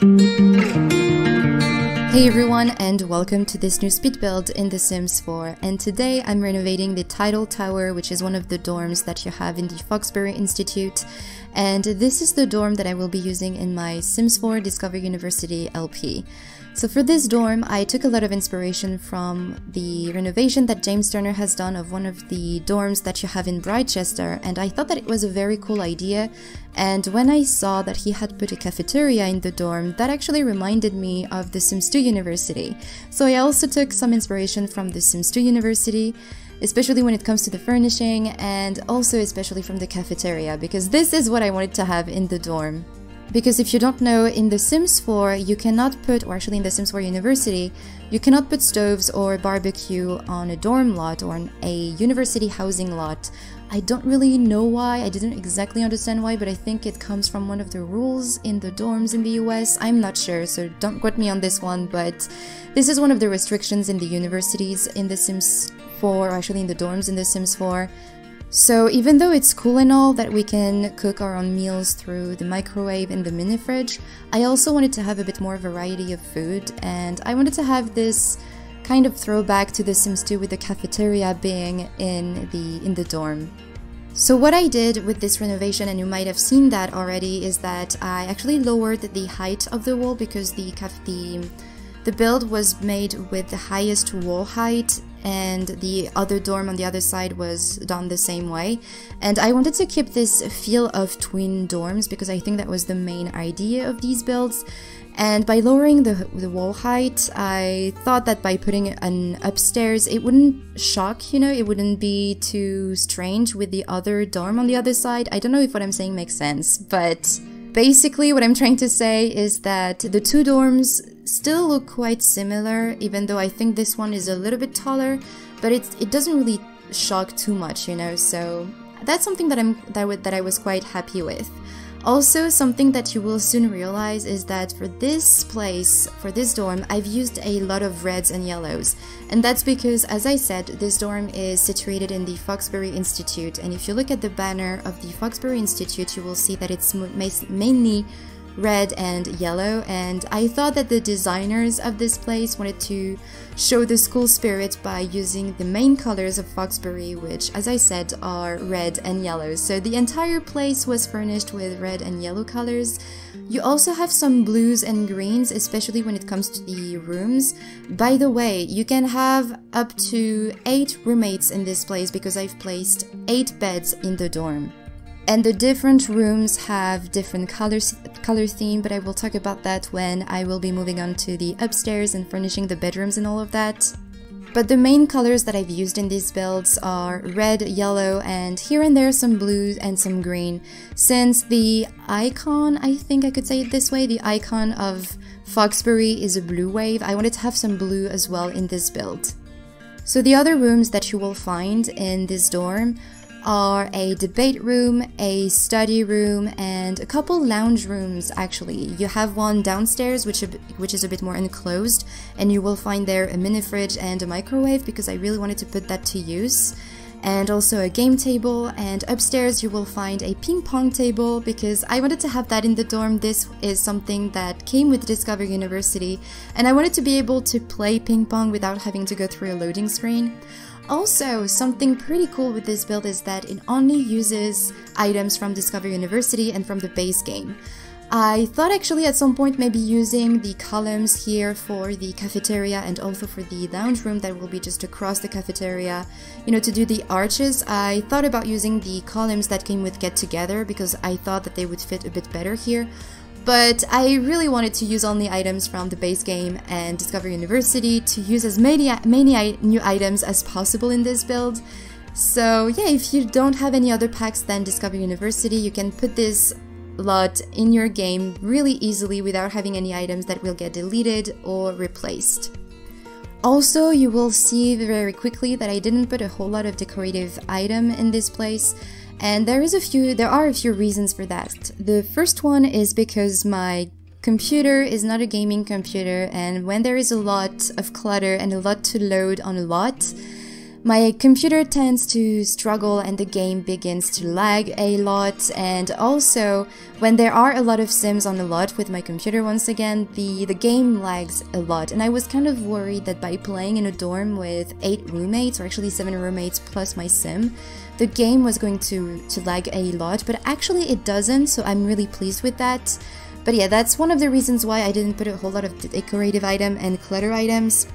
Hey everyone, and welcome to this new speed build in The Sims 4, and today I'm renovating the Tidal Tower, which is one of the dorms that you have in the Foxbury Institute, and this is the dorm that I will be using in my Sims 4 Discover University LP. So for this dorm, I took a lot of inspiration from the renovation that James Turner has done of one of the dorms that you have in Brightchester, and I thought that it was a very cool idea. And when I saw that he had put a cafeteria in the dorm, that actually reminded me of The Sims 2 University. So I also took some inspiration from The Sims 2 University, especially when it comes to the furnishing, and also especially from the cafeteria, because this is what I wanted to have in the dorm. Because if you don't know, in The Sims 4, you cannot put, or actually in The Sims 4 University, you cannot put stoves or barbecue on a dorm lot or on a university housing lot. I don't really know why, I didn't exactly understand why, but I think it comes from one of the rules in the dorms in the US. I'm not sure, so don't quote me on this one, but this is one of the restrictions in the universities in The Sims 4, or actually in the dorms in The Sims 4. So even though it's cool and all that we can cook our own meals through the microwave and the mini fridge, I also wanted to have a bit more variety of food, and I wanted to have this kind of throwback to The Sims 2 with the cafeteria being in the dorm. So what I did with this renovation, and you might have seen that already, is that I actually lowered the height of the wall because the build was made with the highest wall height, and the other dorm on the other side was done the same way. And I wanted to keep this feel of twin dorms because I think that was the main idea of these builds. And by lowering the wall height, I thought that by putting an upstairs, it wouldn't shock, you know, it wouldn't be too strange with the other dorm on the other side. I don't know if what I'm saying makes sense, but basically what I'm trying to say is that the two dorms still look quite similar, even though I think this one is a little bit taller, but it doesn't really shock too much, you know, so that's something that I was quite happy with. Also, something that you will soon realize is that for this place, for this dorm, I've used a lot of reds and yellows. And that's because, as I said, this dorm is situated in the Foxbury Institute. And if you look at the banner of the Foxbury Institute, you will see that it's mainly red and yellow, and I thought that the designers of this place wanted to show the school spirit by using the main colors of Foxbury, which, as I said, are red and yellow. So the entire place was furnished with red and yellow colors. You also have some blues and greens, especially when it comes to the rooms. By the way, you can have up to 8 roommates in this place because I've placed 8 beds in the dorm. And the different rooms have different color theme, but I will talk about that when I will be moving on to the upstairs and furnishing the bedrooms and all of that. But the main colors that I've used in these builds are red, yellow, and here and there some blue and some green. Since the icon, I think I could say it this way, the icon of Foxbury is a blue wave, I wanted to have some blue as well in this build. So the other rooms that you will find in this dorm are a debate room, a study room, and a couple lounge rooms actually. You have one downstairs which is a bit more enclosed, and you will find there a mini fridge and a microwave because I really wanted to put that to use. And also a game table, and upstairs you will find a ping pong table because I wanted to have that in the dorm. This is something that came with Discover University, and I wanted to be able to play ping pong without having to go through a loading screen. Also, something pretty cool with this build is that it only uses items from Discover University and from the base game. I thought actually at some point maybe using the columns here for the cafeteria and also for the lounge room that will be just across the cafeteria, you know, to do the arches. I thought about using the columns that came with Get Together because I thought that they would fit a bit better here. But I really wanted to use only items from the base game and Discover University to use as many new items as possible in this build. So yeah, if you don't have any other packs than Discover University, you can put this lot in your game really easily without having any items that will get deleted or replaced. Also, you will see very quickly that I didn't put a whole lot of decorative item in this place. And there are a few reasons for that. The first one is because my computer is not a gaming computer, and when there is a lot of clutter and a lot to load on a lot, My computer tends to struggle and the game begins to lag a lot, and also when there are a lot of sims on a lot with my computer, once again, the game lags a lot. And I was kind of worried that by playing in a dorm with 8 roommates, or actually 7 roommates plus my sim, the game was going to lag a lot, but actually it doesn't, so I'm really pleased with that. But yeah, that's one of the reasons why I didn't put a whole lot of decorative item and clutter items.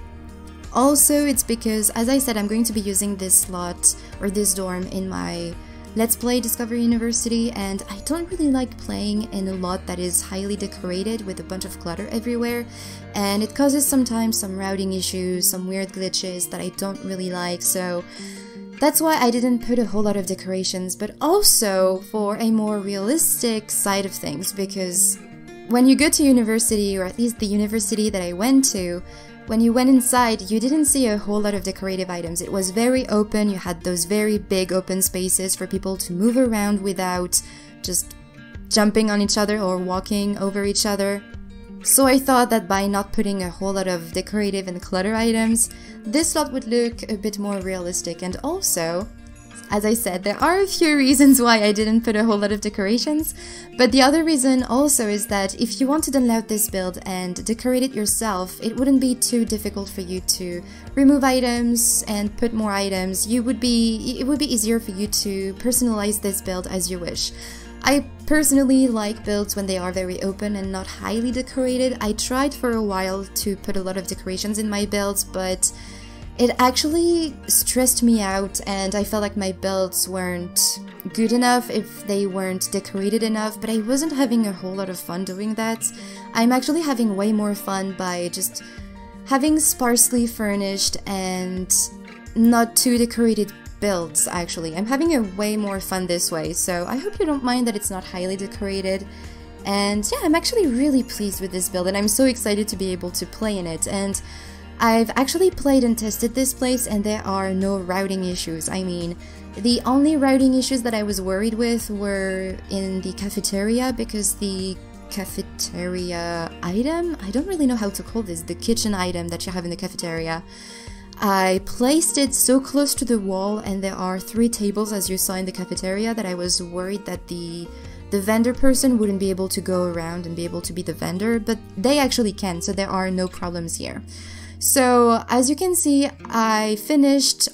Also, it's because, as I said, I'm going to be using this slot or this dorm in my Let's Play Discovery University, and I don't really like playing in a lot that is highly decorated with a bunch of clutter everywhere, and it causes sometimes some routing issues, some weird glitches that I don't really like, so that's why I didn't put a whole lot of decorations, but also for a more realistic side of things, because when you go to university, or at least the university that I went to, when you went inside, you didn't see a whole lot of decorative items. It was very open, you had those very big open spaces for people to move around without just jumping on each other or walking over each other. So I thought that by not putting a whole lot of decorative and clutter items, this slot would look a bit more realistic. And also, as I said, there are a few reasons why I didn't put a whole lot of decorations, but the other reason also is that if you want to download this build and decorate it yourself, it wouldn't be too difficult for you to remove items and put more items. It would be easier for you to personalize this build as you wish. I personally like builds when they are very open and not highly decorated. I tried for a while to put a lot of decorations in my builds, but it actually stressed me out and I felt like my builds weren't good enough if they weren't decorated enough, but I wasn't having a whole lot of fun doing that. I'm actually having way more fun by just having sparsely furnished and not too decorated builds, actually. I'm having a way more fun this way, so I hope you don't mind that it's not highly decorated. And yeah, I'm actually really pleased with this build and I'm so excited to be able to play in it. And I've actually played and tested this place and there are no routing issues. I mean, the only routing issues that I was worried with were in the cafeteria, because the cafeteria item, I don't really know how to call this, the kitchen item that you have in the cafeteria, I placed it so close to the wall and there are 3 tables as you saw in the cafeteria that I was worried that the vendor person wouldn't be able to go around and be able to be the vendor, but they actually can, so there are no problems here. So, as you can see, I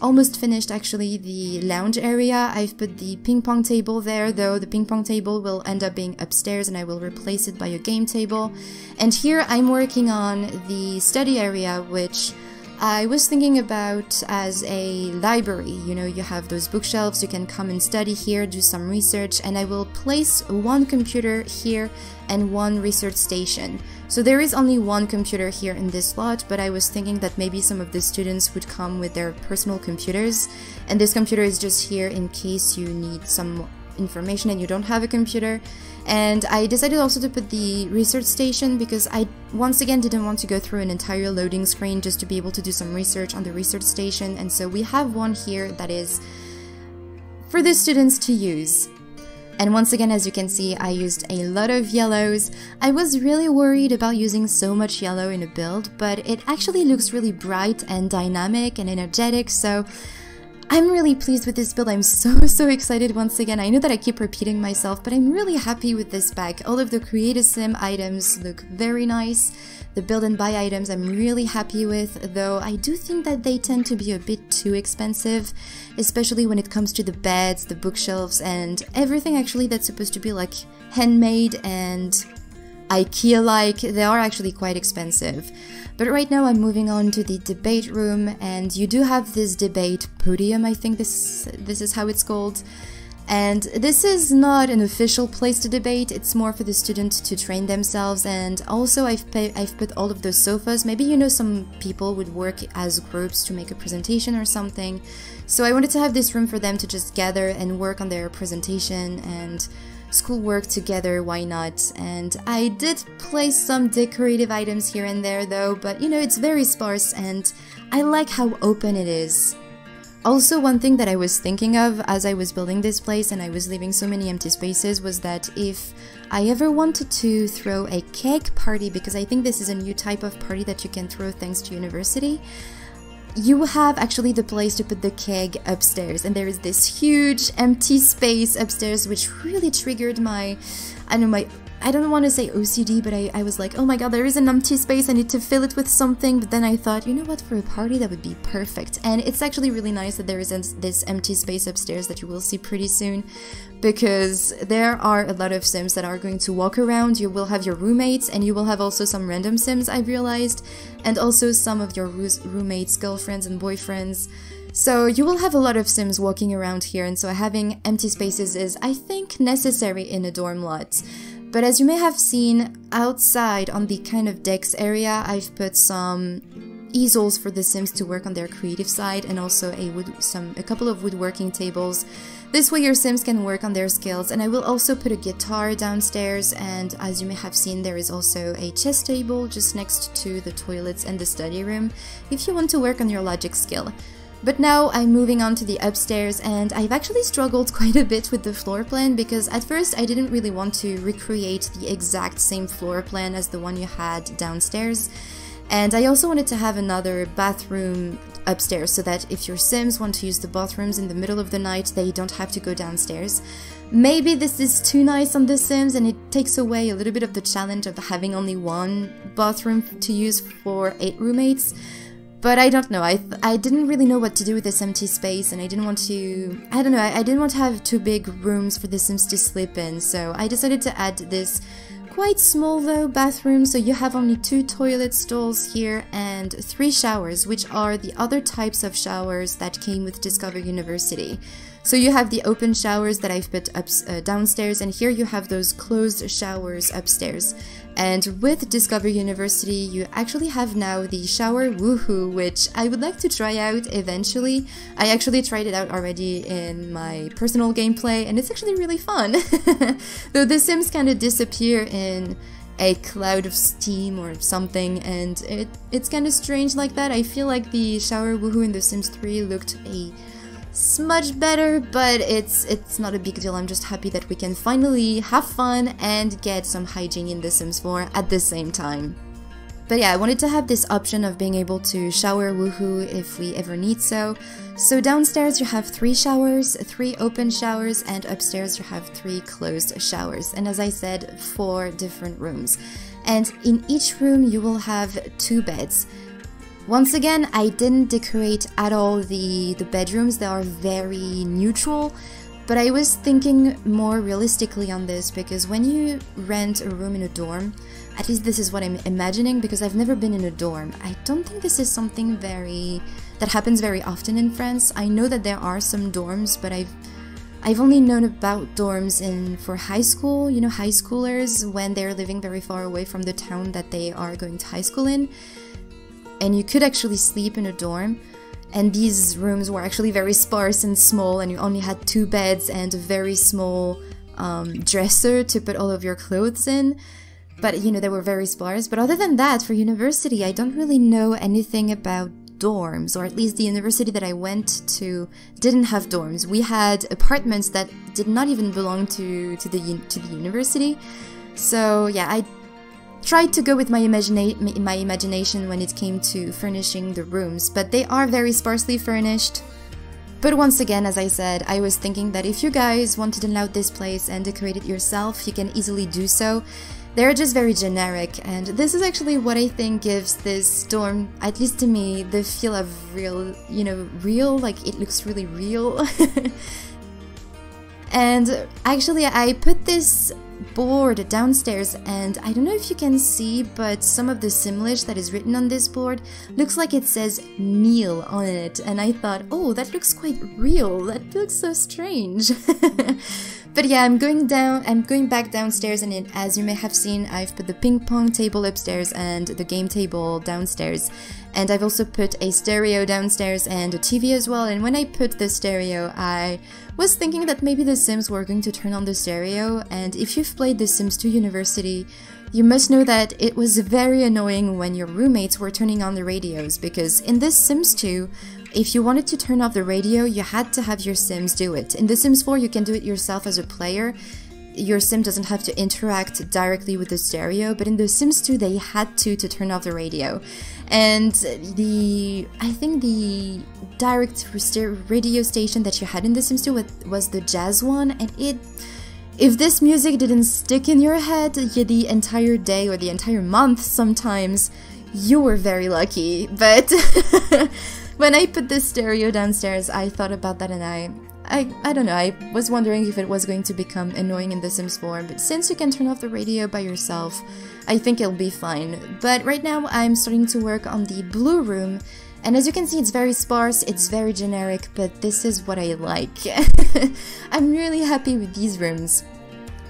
almost finished actually the lounge area. I've put the ping pong table there, though the ping pong table will end up being upstairs and I will replace it by a game table. And here I'm working on the study area, which I was thinking about as a library. You know, you have those bookshelves, you can come and study here, do some research, and I will place 1 computer here and 1 research station. So there is only 1 computer here in this slot, but I was thinking that maybe some of the students would come with their personal computers, and this computer is just here in case you need some information and you don't have a computer. And I decided also to put the research station because I once again didn't want to go through an entire loading screen just to be able to do some research on the research station, and so we have one here that is for the students to use. And once again, as you can see, I used a lot of yellows. I was really worried about using so much yellow in a build, but it actually looks really bright and dynamic and energetic, so I'm really pleased with this build. I'm so excited once again. I know that I keep repeating myself, but I'm really happy with this pack. All of the Create a Sim items look very nice. The build and buy items I'm really happy with, though I do think that they tend to be a bit too expensive, especially when it comes to the beds, the bookshelves, and everything actually that's supposed to be like handmade and IKEA-like. They are actually quite expensive. But right now I'm moving on to the debate room, and you do have this debate podium, I think this is how it's called. And this is not an official place to debate, it's more for the students to train themselves. And also I've put all of those sofas. Maybe you know some people would work as groups to make a presentation or something. So I wanted to have this room for them to just gather and work on their presentation and schoolwork together, why not? And I did place some decorative items here and there though, but you know, it's very sparse and I like how open it is. Also, one thing that I was thinking of as I was building this place and I was leaving so many empty spaces was that if I ever wanted to throw a cake party, because I think this is a new type of party that you can throw thanks to university, you have actually the place to put the keg upstairs, and there is this huge empty space upstairs, which really triggered my, I don't want to say OCD, but I was like, oh my god, there is an empty space, I need to fill it with something. But then I thought, you know what, for a party that would be perfect. And it's actually really nice that there is this empty space upstairs that you will see pretty soon, because there are a lot of Sims that are going to walk around. You will have your roommates, and you will have also some random Sims, I've realized, and also some of your roommates' girlfriends and boyfriends. So you will have a lot of Sims walking around here, and so having empty spaces is, I think, necessary in a dorm lot. But as you may have seen, outside on the kind of decks area, I've put some easels for the Sims to work on their creative side, and also a couple of woodworking tables. This way your Sims can work on their skills. And I will also put a guitar downstairs, and as you may have seen, there is also a chess table just next to the toilets and the study room, if you want to work on your logic skill. But now I'm moving on to the upstairs, and I've actually struggled quite a bit with the floor plan, because at first I didn't really want to recreate the exact same floor plan as the one you had downstairs. And I also wanted to have another bathroom upstairs, so that if your Sims want to use the bathrooms in the middle of the night, they don't have to go downstairs. Maybe this is too nice on the Sims, and it takes away a little bit of the challenge of having only one bathroom to use for 8 roommates. But I don't know, I didn't really know what to do with this empty space, and I didn't want to, I don't know, I didn't want to have 2 big rooms for the Sims to sleep in, so I decided to add this quite small though bathroom. So you have only 2 toilet stalls here and 3 showers, which are the other types of showers that came with Discover University. So you have the open showers that I've put up downstairs, and here you have those closed showers upstairs. And with Discover University, you actually have now the shower woohoo, which I would like to try out eventually. I actually tried it out already in my personal gameplay, and it's actually really fun. Though the Sims kind of disappear in a cloud of steam or something, and it's kind of strange like that. I feel like the shower woohoo in The Sims 3 looked a smudge better, but it's not a big deal. I'm just happy that we can finally have fun and get some hygiene in The Sims 4 at the same time. But yeah, I wanted to have this option of being able to shower woohoo if we ever need so. So downstairs you have 3 showers, 3 open showers, and upstairs you have 3 closed showers. And as I said, 4 different rooms. And in each room you will have 2 beds. Once again, I didn't decorate at all the bedrooms. They are very neutral, but I was thinking more realistically on this, because when you rent a room in a dorm, at least this is what I'm imagining, because I've never been in a dorm. I don't think this is something that happens very often in France. I know that there are some dorms, but I've only known about dorms for high school, you know, high schoolers, when they're living very far away from the town that they are going to high school in. And you could actually sleep in a dorm, and these rooms were actually very sparse and small, and you only had 2 beds and a very small dresser to put all of your clothes in. But you know, they were very sparse. But other than that, for university, I don't really know anything about dorms, or at least the university that I went to didn't have dorms. We had apartments that did not even belong to the university. So yeah, I tried to go with my imagination when it came to furnishing the rooms, but they are very sparsely furnished. But once again, as I said, I was thinking that if you guys want to download this place and decorate it yourself, you can easily do so. They're just very generic, and this is actually what I think gives this dorm, at least to me, the feel of real, you know, real, like it looks really real. And actually I put this board downstairs, and I don't know if you can see, but some of the Simlish that is written on this board looks like it says meal on it, and I thought, oh, that looks quite real, that looks so strange. But yeah, I'm going back downstairs, and as you may have seen, I've put the ping pong table upstairs and the game table downstairs. And I've also put a stereo downstairs and a TV as well. And when I put the stereo, I was thinking that maybe the Sims were going to turn on the stereo. And if you've played The Sims 2 University, you must know that it was very annoying when your roommates were turning on the radios, because in this Sims 2, if you wanted to turn off the radio, you had to have your Sims do it. In The Sims 4, you can do it yourself as a player. your sim doesn't have to interact directly with the stereo, but in The Sims 2 they had to turn off the radio. And I think the direct radio station that you had in The Sims 2 was the jazz one, and if this music didn't stick in your head the entire day or the entire month sometimes, you were very lucky. But when I put this stereo downstairs, I thought about that, and I don't know, I was wondering if it was going to become annoying in The Sims 4, but since you can turn off the radio by yourself, I think it'll be fine. But right now I'm starting to work on the blue room, and as you can see, it's very sparse, it's very generic, but this is what I like. I'm really happy with these rooms.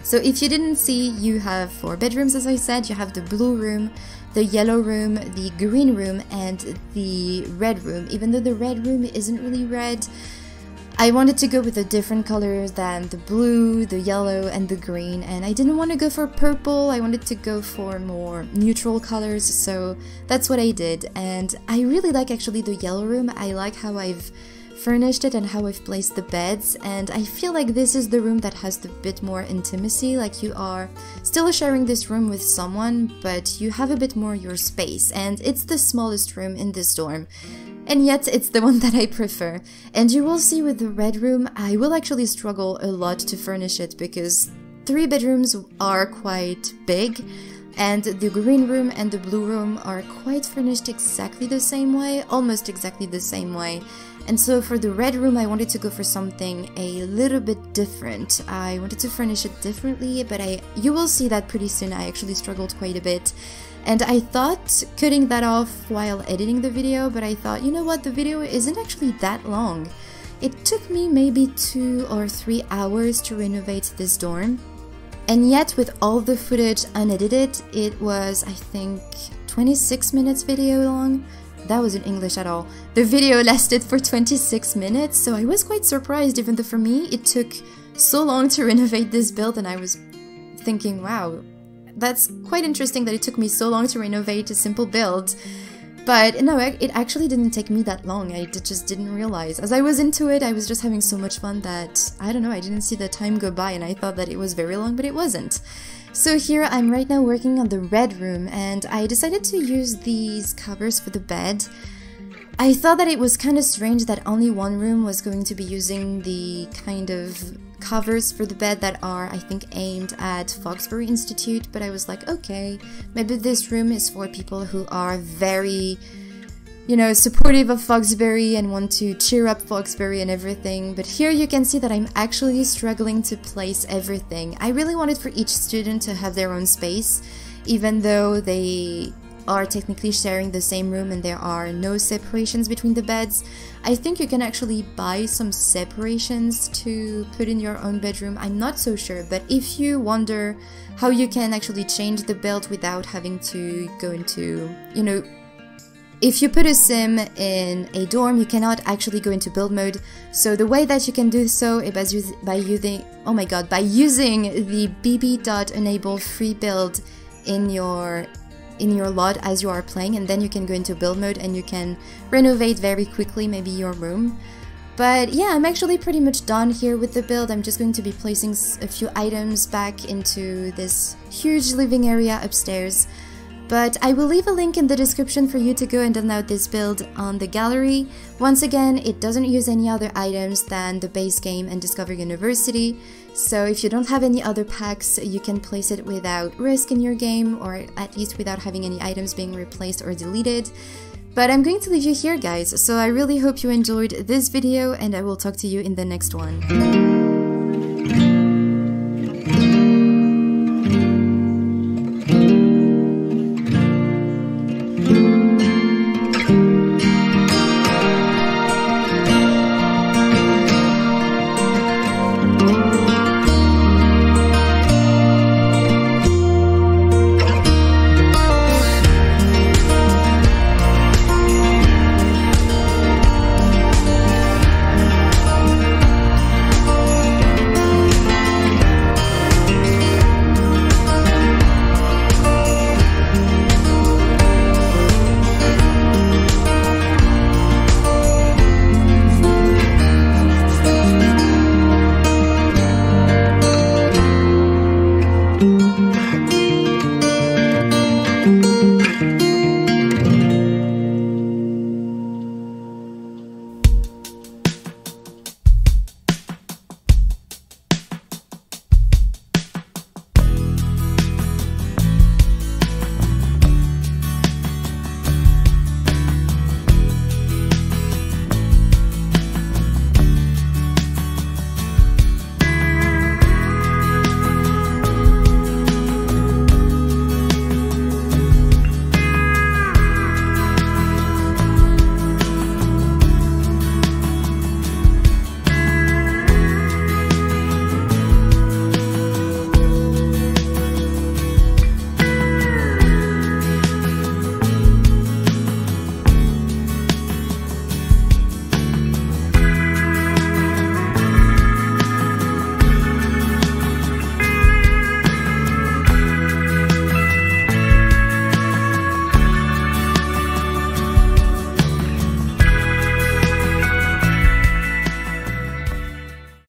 So if you didn't see, you have 4 bedrooms, as I said. You have the blue room, the yellow room, the green room, and the red room. Even though the red room isn't really red, I wanted to go with a different color than the blue, the yellow, and the green, and I didn't want to go for purple. I wanted to go for more neutral colors, so that's what I did. And I really like actually the yellow room. I like how I've furnished it and how I've placed the beds, and I feel like this is the room that has the bit more intimacy, like you are still sharing this room with someone, but you have a bit more your space, and it's the smallest room in this dorm. And yet it's the one that I prefer. And you will see with the red room, I will actually struggle a lot to furnish it because 3 bedrooms are quite big, and the green room and the blue room are quite furnished exactly the same way, almost exactly the same way. And so for the red room, I wanted to go for something a little bit different. I wanted to furnish it differently, but you will see that pretty soon. I actually struggled quite a bit. And I thought cutting that off while editing the video, but I thought, you know what, the video isn't actually that long. It took me maybe 2 or 3 hours to renovate this dorm. And yet with all the footage unedited, it was, I think, 26 minutes video long. That wasn't English at all. The video lasted for 26 minutes, so I was quite surprised, even though for me it took so long to renovate this build, and I was thinking, wow, that's quite interesting that it took me so long to renovate a simple build. But no, it actually didn't take me that long. I just didn't realize. As I was into it, I was just having so much fun that, I don't know, I didn't see the time go by, and I thought that it was very long, but it wasn't. So here I'm right now working on the red room, and I decided to use these covers for the bed. I thought that it was kind of strange that only one room was going to be using the kind of covers for the bed that are, I think, aimed at Foxbury Institute, but I was like, okay, maybe this room is for people who are very, you know, supportive of Foxbury and want to cheer up Foxbury and everything. But here you can see that I'm actually struggling to place everything. I really wanted for each student to have their own space, even though they are technically sharing the same room and there are no separations between the beds. I think you can actually buy some separations to put in your own bedroom. I'm not so sure, but if you wonder how you can actually change the build without having to go into, you know, if you put a sim in a dorm, you cannot actually go into build mode. So the way that you can do so is by using, oh my god, by using the bb.enable free build in your lot as you are playing, and then you can go into build mode and you can renovate very quickly maybe your room. But yeah, I'm actually pretty much done here with the build. I'm just going to be placing a few items back into this huge living area upstairs. But I will leave a link in the description for you to go and download this build on the gallery. Once again, it doesn't use any other items than the base game and Discover University. So if you don't have any other packs, you can place it without risk in your game, or at least without having any items being replaced or deleted. But I'm going to leave you here, guys, so I really hope you enjoyed this video, and I will talk to you in the next one.